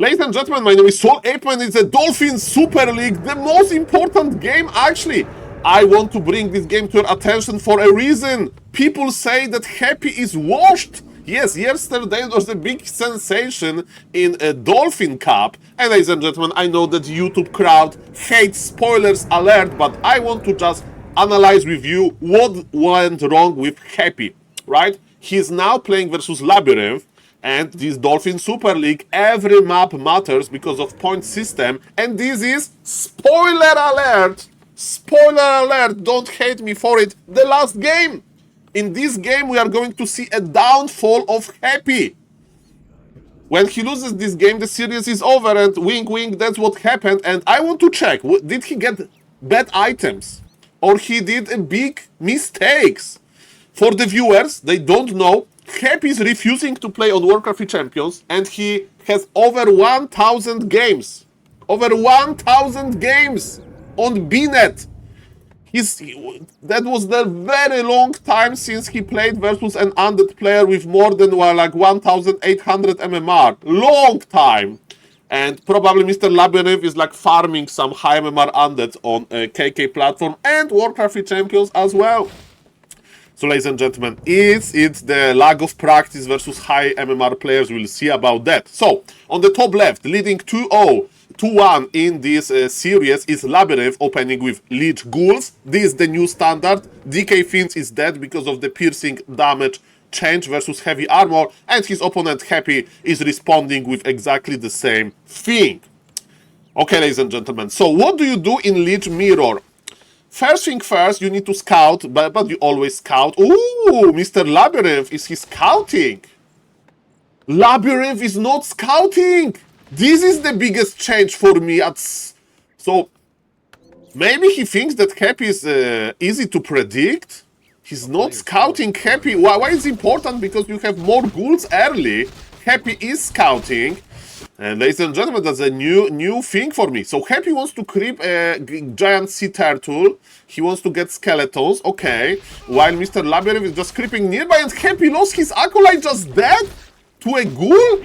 Ladies and gentlemen, my name is SaulApeMan. It's a Dolphin Super League, the most important game actually. I want to bring this game to your attention for a reason. People say that Happy is washed. Yes, yesterday there was a big sensation in a Dolphin Cup. And ladies and gentlemen, I know that YouTube crowd hates spoilers alert, but I want to just analyze with you what went wrong with Happy, right? He's now playing versus Labyrinth. And this Dolphin Super League, every map matters because of point system. And this is spoiler alert. Spoiler alert. Don't hate me for it. The last game. In this game, we are going to see a downfall of Happy. When he loses this game, the series is over. And wink, wink, that's what happened. And I want to check. Did he get bad items? Or he did a big mistakes? For the viewers, they don't know. Happy is refusing to play on Warcraft Champions, and he has over 1,000 games. Over 1,000 games on BNet. That was the very long time since he played versus an undead player with more than like 1,800 MMR. Long time. And probably Mr. Labyrinth is like farming some high MMR undead on a KK platform and Warcraft Champions as well. So, ladies and gentlemen, it's the lack of practice versus high MMR players. We'll see about that. So, on the top left, leading 2-0, 2-1 in this series is Labyrinth, opening with Lich Ghouls. This is the new standard. DK Fins is dead because of the piercing damage change versus heavy armor. And his opponent, Happy, is responding with exactly the same thing. Okay, ladies and gentlemen. So, what do you do in Lich Mirror? First thing first, you need to scout, but you always scout. Ooh, Mr. Labyrinth, is he scouting? Labyrinth is not scouting. This is the biggest change for me. So, maybe he thinks that Happy is easy to predict. He's not scouting Happy. Why is it important? Because you have more ghouls early. Happy is scouting. And ladies and gentlemen, that's a new thing for me. So Happy wants to creep a giant sea turtle. He wants to get skeletons. Okay. While Mr. Labyrinth is just creeping nearby, and Happy lost his acolyte just dead to a ghoul.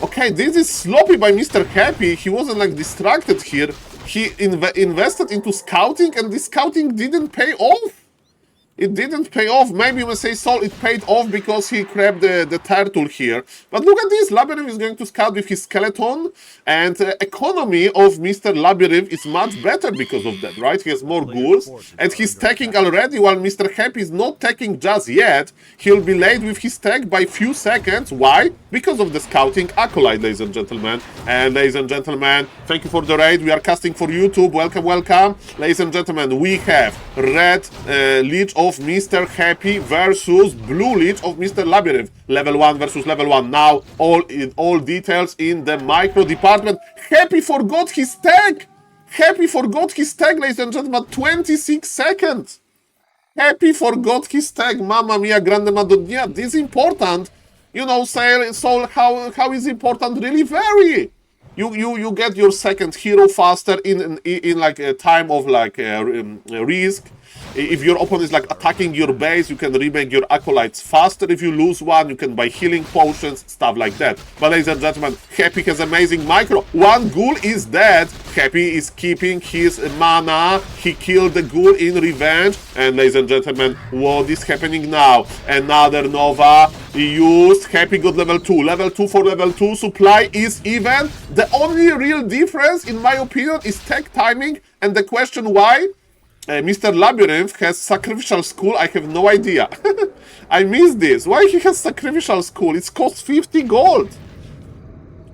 Okay, this is sloppy by Mr. Happy. He wasn't like distracted here. He invested into scouting, and this scouting didn't pay off. It didn't pay off. Maybe you may say, Saul, it paid off because he grabbed the turtle here. But look at this. Labyrinth is going to scout with his skeleton. And economy of Mr. Labyrinth is much better because of that, right? He has more ghouls. And he's teching already while Mr. Happy is not teching just yet. He'll be late with his tech by few seconds. Why? Because of the scouting acolyte, ladies and gentlemen. And ladies and gentlemen, thank you for the raid. We are casting for YouTube. Welcome, welcome. Ladies and gentlemen, we have red Lich of Mr. Happy versus blue Lich of Mr. Labyrinth. Level 1 versus level 1. Now, all details in the micro department. Happy forgot his tag. Happy forgot his tag, ladies and gentlemen. 26 seconds. Happy forgot his tag. Mamma mia, grande madonna. This is important. You know, Saul, how is important? Really vary. You get your second hero faster in like a time of like risk. If your opponent is like attacking your base, you can remake your acolytes faster. If you lose one, you can buy healing potions, stuff like that. But ladies and gentlemen, Happy has amazing micro. One ghoul is dead. Happy is keeping his mana. He killed the ghoul in revenge. And ladies and gentlemen, what is happening now? Another Nova used. Happy got level 2. Level 2 for level 2. Supply is even. The only real difference, in my opinion, is tech timing. And the question why Mr. Labyrinth has Sacrificial Skull, I have no idea. I missed this. Why he has Sacrificial Skull? It costs 50 gold.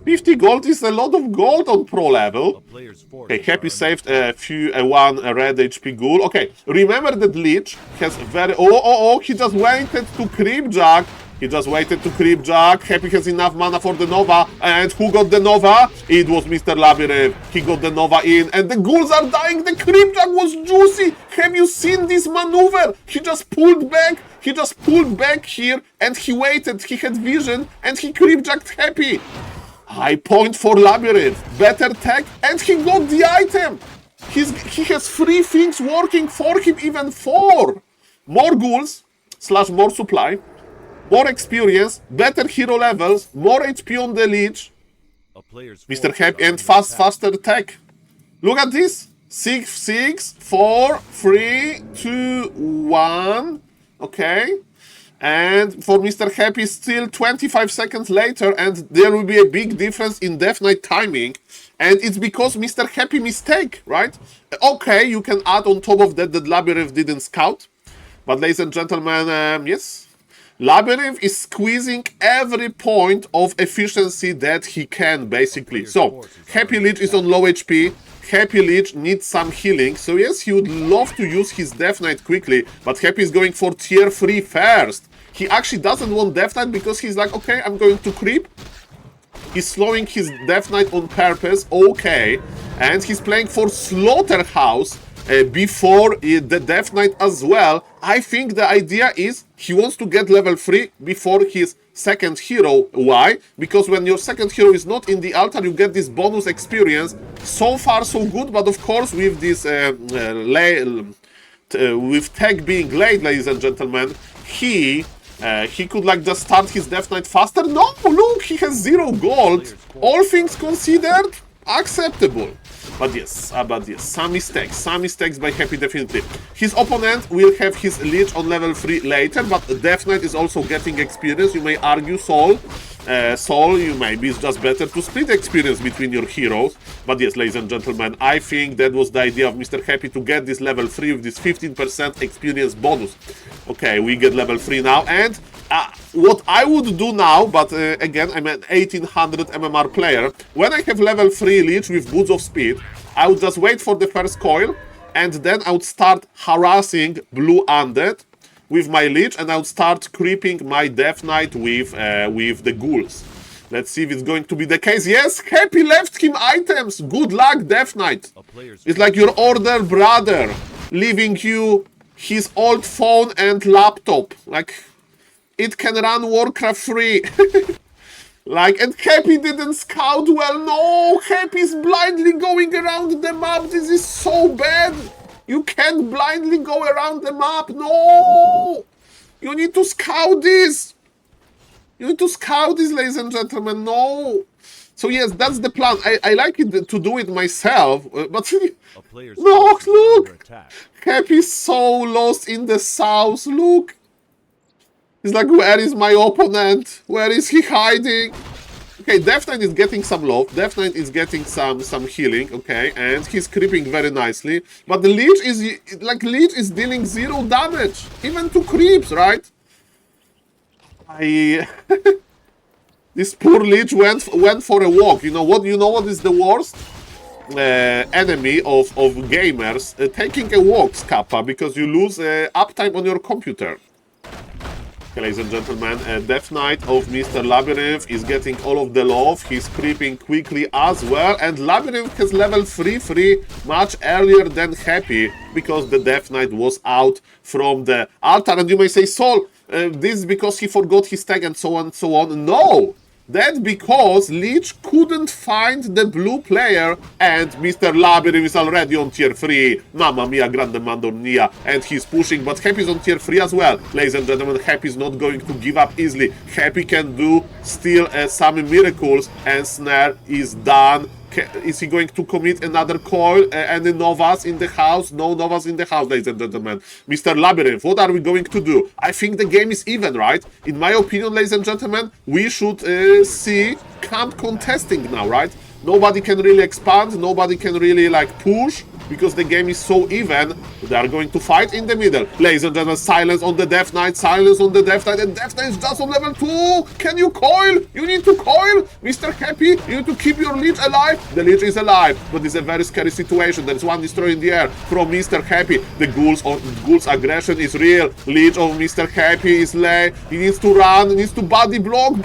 50 gold is a lot of gold on pro level. Okay, Happy saved one red HP ghoul. Okay, remember that Lich has very... Oh, he just waited to creep jack. He just waited to creep jack. Happy has enough mana for the Nova. And who got the Nova? It was Mr. Labyrinth. He got the Nova in. And the ghouls are dying. The creep jack was juicy. Have you seen this maneuver? He just pulled back. He just pulled back here. And he waited. He had vision. And he creep jacked Happy. High point for Labyrinth. Better tech. And he got the item. He has 3 things working for him. Even 4. More ghouls / more supply. More experience, better hero levels, more HP on the Lich, Mr. Happy and faster attack. Look at this. 6, 6, 4, 3, 2, 1. Okay. And for Mr. Happy, still 25 seconds later, and there will be a big difference in Death Knight timing. And it's because Mr. Happy mistake, right? Okay, you can add on top of that Labyrinth didn't scout. But ladies and gentlemen, yes. Labyrinth is squeezing every point of efficiency that he can, basically. So, Happy Lich is on low HP. Happy Lich needs some healing, so yes, he would love to use his Death Knight quickly, but Happy is going for tier 3 first. He actually doesn't want Death Knight because he's like, okay, I'm going to creep. He's slowing his Death Knight on purpose, okay. And he's playing for Slaughterhouse before the Death Knight as well. I think the idea is he wants to get level 3 before his second hero. Why? Because when your second hero is not in the altar, you get this bonus experience. So far, so good, but of course, with this with tech being late, ladies and gentlemen, he could like just start his Death Knight faster. No, look, he has 0 gold. All things considered, acceptable. But yes, some mistakes by Happy, definitely. His opponent will have his Lich on level 3 later, but Death Knight is also getting experience. You may argue, Saul, you maybe it's just better to split experience between your heroes. But yes, ladies and gentlemen, I think that was the idea of Mr. Happy to get this level 3 with this 15% experience bonus. Okay, we get level 3 now, and what I would do now, but again, I'm an 1800 MMR player. When I have level 3 Lich with Boots of Speed, I would just wait for the first coil, and then I would start harassing Blue Undead with my Lich, and I would start creeping my Death Knight with the ghouls. Let's see if it's going to be the case. Yes, Happy left him items. Good luck, Death Knight. It's like your older brother leaving you his old phone and laptop. Like, it can run Warcraft 3. Like, and Happy didn't scout well. No, Happy's blindly going around the map. This is so bad. You can't blindly go around the map. No! You need to scout this. You need to scout this, ladies and gentlemen. No! So yes, that's the plan. I like it to do it myself, but no, look! Happy's so lost in the south. Look! He's like, where is my opponent? Where is he hiding? Okay, Death Knight is getting some love. Death Knight is getting some healing, okay, and he's creeping very nicely. But the Lich is dealing 0 damage, even to creeps, right? This poor Lich went for a walk. You know what is the worst enemy of gamers? Taking a walk, Kappa, because you lose uptime on your computer. Okay, ladies and gentlemen, Death Knight of Mr. Labyrinth is getting all of the love. He's creeping quickly as well, and Labyrinth has level 3 much earlier than Happy, because the Death Knight was out from the altar. And you may say, Saul, this is because he forgot his tag and so on and so on. No! That's because Lich couldn't find the blue player, and Mr. Labyrinth is already on tier 3. Mamma mia, grande mandonia. And he's pushing, but Happy is on tier 3 as well. Ladies and gentlemen, Happy is not going to give up easily. Happy can do still some miracles, and Snare is done. Is he going to commit another coil? Any Novas in the house? No Novas in the house, ladies and gentlemen. Mr. Labyrinth, what are we going to do? I think the game is even, right? In my opinion, ladies and gentlemen, we should see camp contesting now, right? Nobody can really expand, nobody can really like push, because the game is so even. They are going to fight in the middle. Ladies and gentlemen, silence on the Death Knight, silence on the Death Knight, and Death Knight is just on level 2. Can you coil? You need to coil. Mr. Happy, you need to keep your Lich alive. The Lich is alive, but it's a very scary situation. There is one destroyer in the air from Mr. Happy. The ghouls aggression is real. Lich of Mr. Happy is late. He needs to run, he needs to body block.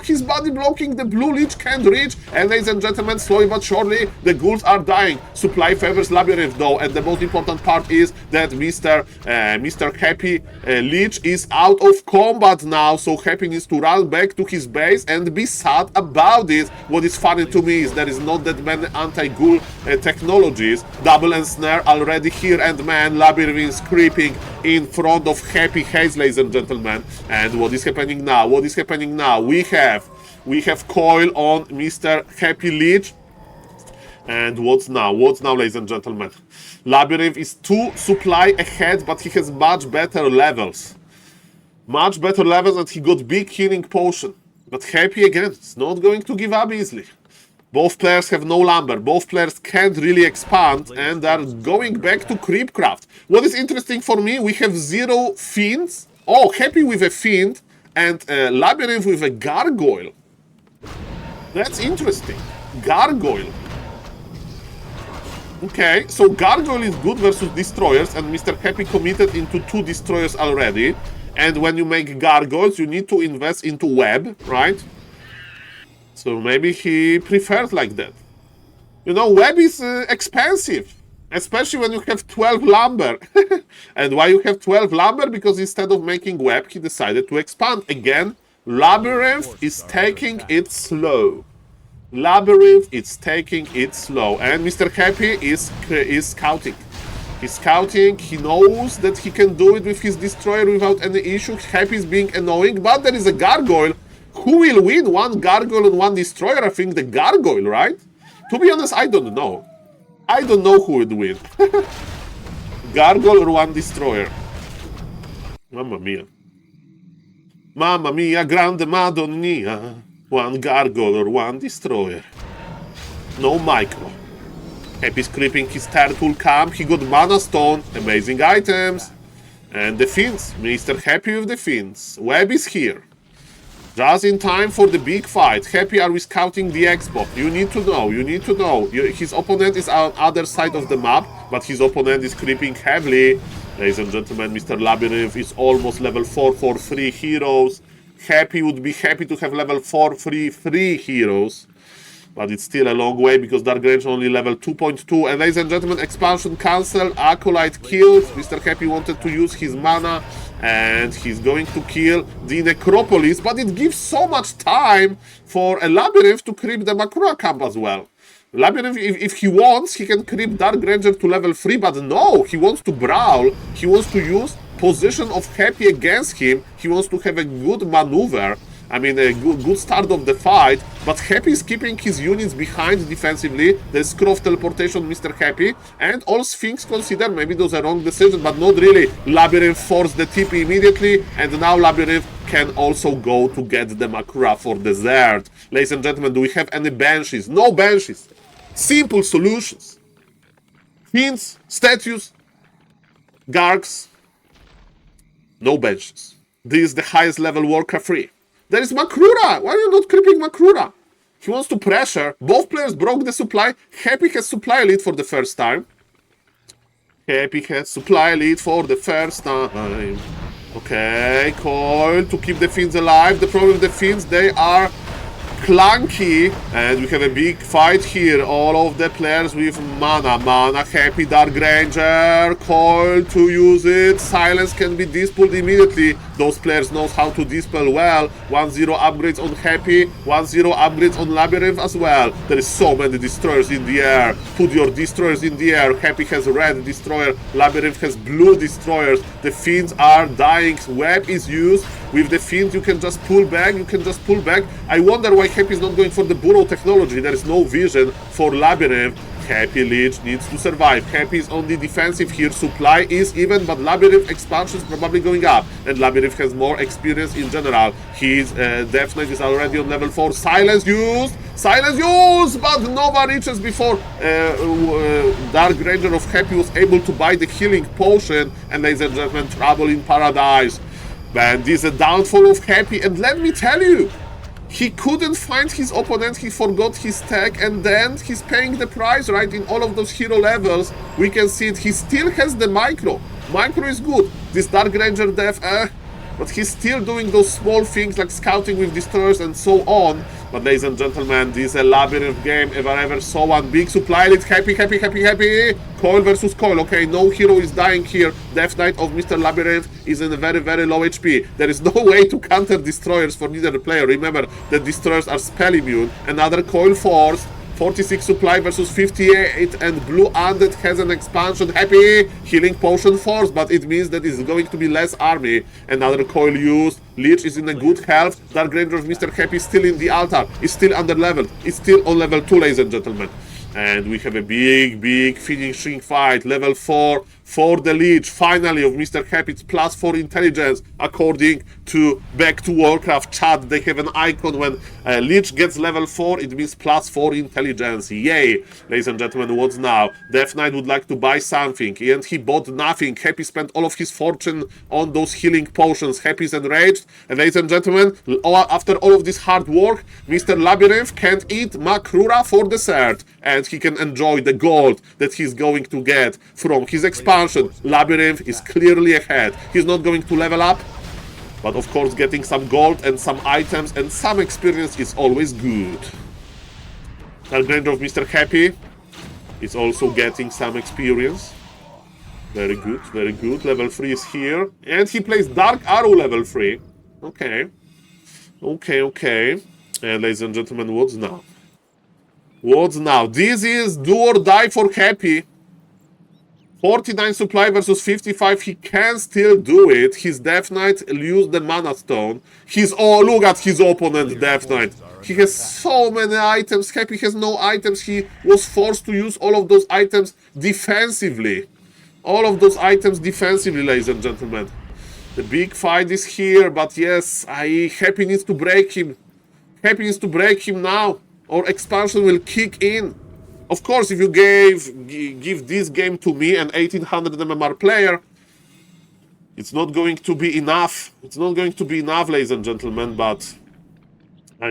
He's body blocking. The blue Lich can't reach. And ladies and gentlemen, slowly but surely, the ghouls are dying. Supply favors Labyrinth though, and the most important part is that Mr. Happy Lich is out of combat now, so Happy needs to run back to his base and be sad about it. What is funny to me is there is not that many anti-ghoul technologies. Double and Snare already here, and man, Labyrinth is creeping in front of Happy Haze, ladies and gentlemen. And what is happening now? We have We have Coil on Mr. Happy Leech. And what's now? What's now, ladies and gentlemen? Labyrinth is 2 supply ahead, but he has much better levels. Much better levels, and he got big healing potion. But Happy, again, is not going to give up easily. Both players have no lumber. Both players can't really expand, and are going back to Creepcraft. What is interesting for me, we have 0 fiends. Oh, Happy with a fiend, and Labyrinth with a gargoyle. That's interesting. Gargoyle. Okay, so Gargoyle is good versus Destroyers, and Mr. Happy committed into 2 Destroyers already. And when you make Gargoyles, you need to invest into Web, right? So maybe he preferred like that. You know, Web is expensive, especially when you have 12 lumber. And why you have 12 lumber? Because instead of making Web, he decided to expand. Again, Labyrinth is taking it slow. Labyrinth is taking it slow, and Mr. Happy is scouting. He's scouting, he knows that he can do it with his Destroyer without any issue. Happy is being annoying, but there is a Gargoyle. Who will win? 1 Gargoyle and 1 Destroyer? I think the Gargoyle, right? To be honest, I don't know. I don't know who would win. Gargoyle or 1 Destroyer? Mamma mia. Mamma mia, grande madonna. 1 Gargoyle or 1 Destroyer. No micro. Happy's creeping his turtle camp. He got Mana Stone. Amazing items. And the Fiends. Mr. Happy with the Fiends. Web is here. Just in time for the big fight. Happy, are we scouting the Expo? You need to know. You need to know. His opponent is on the other side of the map, but his opponent is creeping heavily. Ladies and gentlemen, Mr. Labyrinth is almost level 4 for 3 heroes. Happy would be happy to have level 4 3 heroes, but it's still a long way because Dark Range only level 2.2. And ladies and gentlemen, expansion cancelled, Acolyte killed. Mr. Happy wanted to use his mana, and he's going to kill the Necropolis, but it gives so much time for a Labyrinth to creep the Makura camp as well. Labyrinth, if he wants, he can creep Dark Ranger to level 3, but no, he wants to brawl, he wants to use position of Happy against him, he wants to have a good maneuver, I mean a good start of the fight, but Happy is keeping his units behind defensively. There's Scroll of Teleportation, Mr. Happy, and all things considered, maybe those are wrong decisions, but not really. Labyrinth forced the TP immediately, and now Labyrinth can also go to get the Makura for dessert. Ladies and gentlemen, do we have any Banshees? No Banshees. Simple solutions. Fiends, statues, Gargs, no Banshees. This is the highest level Warcraft 3. There is Makura! Why are you not creeping Makura? He wants to pressure. Both players broke the supply. Happy has supply lead for the first time. Happy has supply lead for the first time. Okay, Coil to keep the Fiends alive. The problem with the Fiends, they are clunky, and we have a big fight here. All of the players with mana. Mana, Happy, Dark Ranger, Coil to use it. Silence can be dispelled immediately. Those players knows how to dispel well. 1-0 upgrades on Happy, 1-0 upgrades on Labyrinth as well. There is so many destroyers in the air. Put your destroyers in the air. Happy has red destroyer, Labyrinth has blue destroyers. The Fiends are dying. Web is used. With the Fiends you can just pull back, I wonder why Happy is not going for the Burrow technology. There is no vision for Labyrinth. Happy Leech needs to survive. Happy is on the defensive here. Supply is even, but Labyrinth expansion is probably going up. And Labyrinth has more experience in general. His Death Knight is already on level 4. Silence used! Silence used! But Nova reaches before Dark Ranger of Happy was able to buy the healing potion. And ladies and gentlemen, trouble in paradise. Man, this is a downfall of Happy. And let me tell you, he couldn't find his opponent, he forgot his tech, and then he's paying the price, right? In all of those hero levels, we can see it. He still has the micro. Micro is good. This Dark Ranger death, but he's still doing those small things like scouting with destroyers and so on. But ladies and gentlemen, this is a Labyrinth game if I ever saw one. Big supply lead, Happy. Coil versus Coil. Okay, no hero is dying here. Death Knight of Mr. Labyrinth is in a very, very low HP. There is no way to counter destroyers for neither player. Remember that destroyers are spell immune. Another Coil forced. 46 supply versus 58, and Blue Undead has an expansion. Happy healing potion force, but it means that it's going to be less army. Another coil used. Lich is in a good health. Dark Ranger of Mr. Happy is still in the altar. Is still under leveled. It's still on level 2, ladies and gentlemen. And we have a big finishing fight. Level 4 for the Lich, finally, of Mr. Happy. It's +4 intelligence. According to Back to Warcraft chat, they have an icon when Lich gets level 4, it means +4 intelligence. Yay! Ladies and gentlemen, what's now? Death Knight would like to buy something, and he bought nothing. Happy spent all of his fortune on those healing potions. Happy is enraged. And ladies and gentlemen, after all of this hard work, Mr. Labyrinth can't eat Makrura for dessert. And he can enjoy the gold that he's going to get from his expansion. Labyrinth is clearly ahead. He's not going to level up, but of course getting some gold and some items and some experience is always good. Dark Ranger of Mr. Happy is also getting some experience. Very good, very good. Level 3 is here. And he plays Dark Arrow level 3. Okay. Okay. And ladies and gentlemen, what's now? What's now? This is do or die for Happy. 49 supply versus 55. He can still do it. His Death Knight used the Mana Stone. Oh, look at his opponent, Death Knight. He has so many items. Happy has no items. He was forced to use all of those items defensively. All of those items defensively, ladies and gentlemen. The big fight is here, but yes, Happy needs to break him. Happy needs to break him now, or expansion will kick in. Of course, if you give this game to me, an 1800 MMR player, it's not going to be enough. It's not going to be enough, ladies and gentlemen, but... I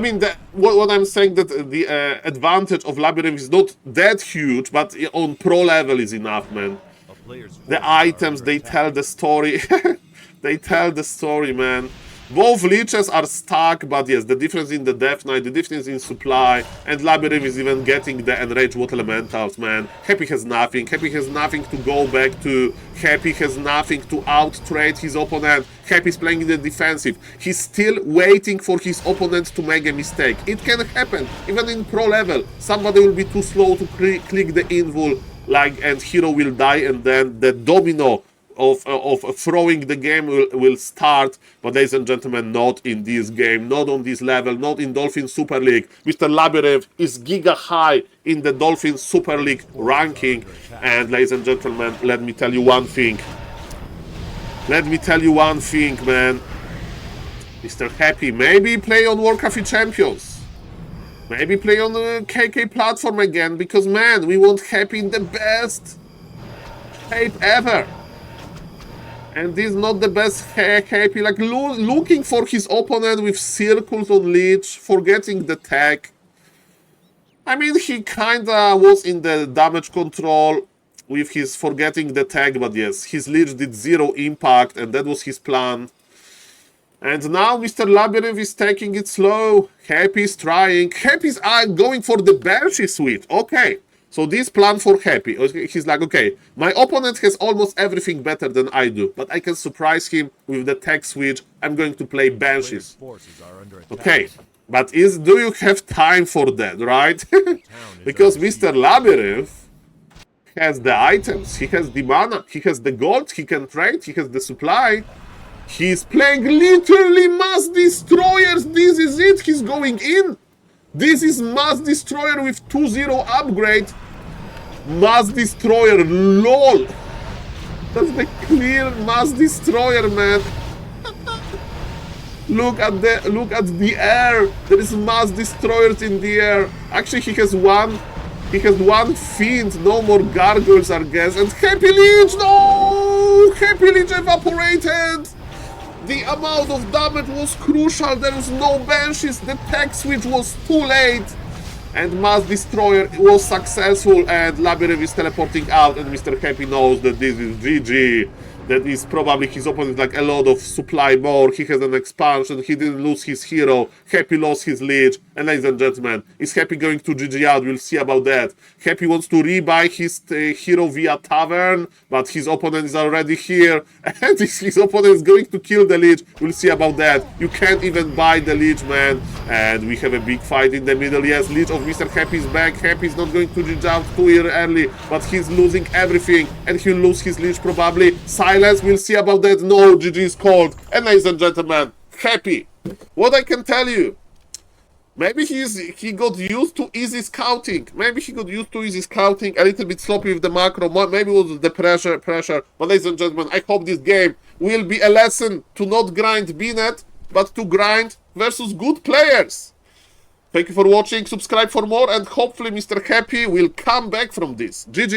mean, what I'm saying, that the advantage of Labyrinth is not that huge, but on pro level is enough, man. The items, they tell the story. They tell the story, man. Both Liches are stuck, but yes, the difference in the Death Knight, the difference in supply, and Labyrinth is even getting the Enraged Water Elementals, man. Happy has nothing. Happy has nothing to go back to. Happy has nothing to out-trade his opponent. Happy is playing in the defensive. He's still waiting for his opponent to make a mistake. It can happen, even in pro level. Somebody will be too slow to click the invul, and hero will die, and then the domino of throwing the game will start. But ladies and gentlemen, not in this game, not on this level, not in Dolphin Super League. Mr. Labyrinth is giga high in the Dolphin Super League ranking. And ladies and gentlemen, let me tell you one thing. Let me tell you one thing, man. Mr. Happy, maybe play on Warcraft Champions. Maybe play on the KK platform again, because man, we want Happy in the best shape ever. And this is not the best Happy, like looking for his opponent with circles on Lich, forgetting the tech. I mean, he kinda was in the damage control with his forgetting the tag, but yes, his Lich did 0 impact, and that was his plan. And now Mr. Labyrinth is taking it slow. Happy is trying. Happy's going for the Banshee switch. Okay. So this plan for Happy, he's like, okay, my opponent has almost everything better than I do, but I can surprise him with the tech switch. I'm going to play Banshees. Okay, but do you have time for that, right? Because Mr. Labyrinth has the items, he has the mana, he has the gold, he can trade, he has the supply. He's playing literally Mass Destroyers. This is it, he's going in. This is Mass Destroyer with 2-0 upgrade. Mass Destroyer, lol. That's the clear Mass Destroyer, man. Look at the air. There is Mass Destroyers in the air. Actually, he has one Fiend. No more Gargoyles, I guess. And Happy Lich, no! Happy Lich evaporated. The amount of damage was crucial. There was no Banshees. The tech switch was too late. And Mass Destroyer was successful. And Labyrinth is teleporting out. And Mr. Happy knows that this is GG. That is probably his opponent, like a lot of supply more. He has an expansion. He didn't lose his hero. Happy lost his Lich. And ladies and gentlemen, is Happy going to GG out? We'll see about that. Happy wants to rebuy his hero via Tavern, but his opponent is already here. And his opponent is going to kill the Lich. We'll see about that. You can't even buy the Lich, man. And we have a big fight in the middle. Yes, Lich of Mr. Happy is back. Happy is not going to GG out too early, but he's losing everything. And he'll lose his Lich probably. Silence, we'll see about that. No, GG is called. And ladies and gentlemen, Happy. What I can tell you, maybe he got used to easy scouting. Maybe he got used to easy scouting, a little bit sloppy with the macro. Maybe it was the pressure. But ladies and gentlemen, I hope this game will be a lesson to not grind BNet, but to grind versus good players. Thank you for watching. Subscribe for more, and hopefully Mr. Happy will come back from this. GG.